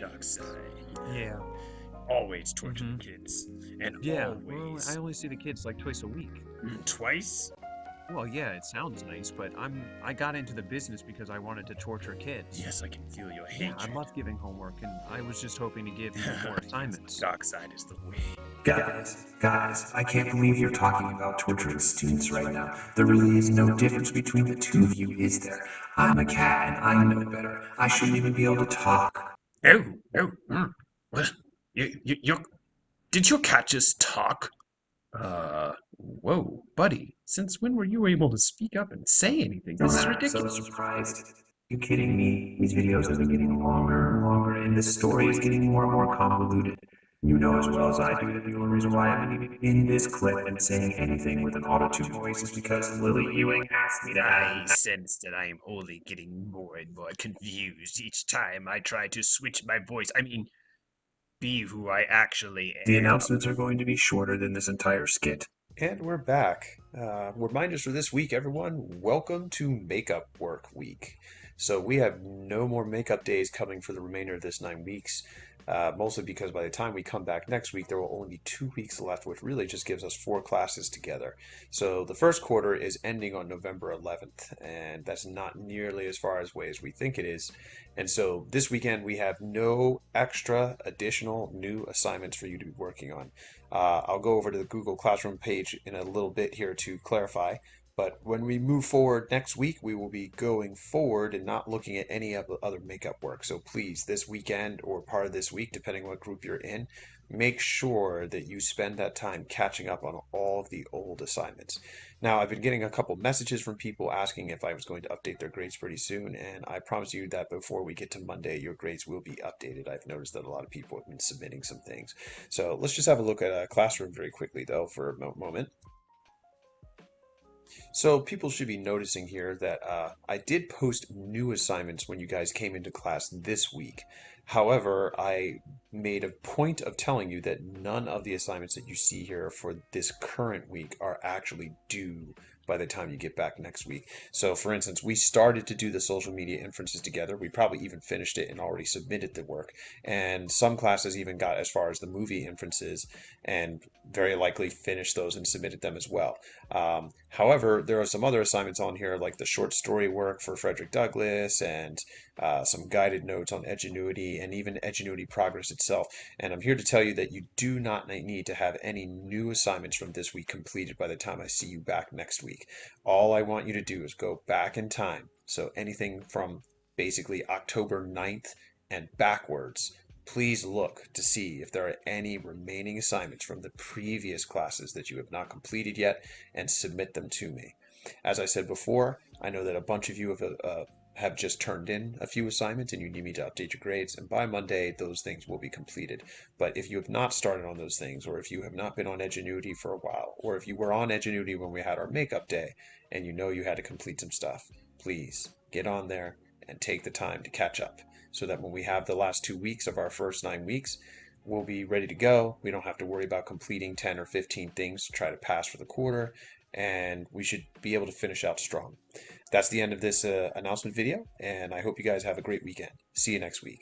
dark side. Yeah. Always torture the Mm-hmm. kids. And Yeah. Well, I always. only see the kids like twice a week. Twice? Well, yeah, it sounds nice, but I got into the business because I wanted to torture kids. Yes, I can feel your Yeah, I hatred. love giving homework, and I was just hoping to give even more Yes, assignments. dark side is the way. Guys, I can't believe you're talking about torturing students right now. There really is no difference between the two of you, is there? I'm a cat and I know better. I shouldn't even be able to talk. Oh, what? You, did your cat just talk? Whoa, buddy. Since when were you able to speak up and say anything? Don't This is act so ridiculous. surprised. You kidding me? These videos have been getting longer and longer, and this story is getting more and more convoluted. You know as well as I do that the only reason why I'm even in this clip and saying anything with an auto-tune voice is because Lily Ewing asked me to. I sense that I am only getting more and more confused each time I try to switch my voice. I mean, be who I actually The am. announcements are going to be shorter than this entire skit. And we're back. Reminders for this week, everyone. Welcome to Makeup Work Week. So we have no more makeup days coming for the remainder of this 9 weeks. Mostly because by the time we come back next week, there will only be 2 weeks left, which really just gives us 4 classes together. So the first quarter is ending on November 11th, and that's not nearly as far away as we think it is. And so this weekend, we have no extra additional new assignments for you to be working on. I'll go over to the Google Classroom page in a little bit here to clarify. But when we move forward next week, we will be going forward and not looking at any of the other makeup work. So please, this weekend or part of this week, depending what group you're in, make sure that you spend that time catching up on all of the old assignments. Now, I've been getting a couple messages from people asking if I was going to update their grades pretty soon, and I promise you that before we get to Monday, your grades will be updated. I've noticed that a lot of people have been submitting some things. So let's just have a look at a classroom very quickly, though, for a moment. So people should be noticing here that I did post new assignments when you guys came into class this week. However, I made a point of telling you that none of the assignments that you see here for this current week are actually due by the time you get back next week. So for instance, we started to do the social media inferences together. We probably even finished it and already submitted the work. And some classes even got as far as the movie inferences and very likely finished those and submitted them as well. However, there are some other assignments on here, like the short story work for Frederick Douglass and some guided notes on Edgenuity and even Edgenuity progress itself. And I'm here to tell you that you do not need to have any new assignments from this week completed by the time I see you back next week. All I want you to do is go back in time. So anything from basically October 9th and backwards, please look to see if there are any remaining assignments from the previous classes that you have not completed yet and submit them to me. As I said before, I know that a bunch of you have just turned in a few assignments and you need me to update your grades, and by Monday those things will be completed. But if you have not started on those things, or if you have not been on Edgenuity for a while, or if you were on Edgenuity when we had our makeup day and you know you had to complete some stuff, please get on there and take the time to catch up so that when we have the last 2 weeks of our first 9 weeks, we'll be ready to go. We don't have to worry about completing 10 or 15 things to try to pass for the quarter, and we should be able to finish out strong. That's the end of this announcement video, and I hope you guys have a great weekend. See you next week.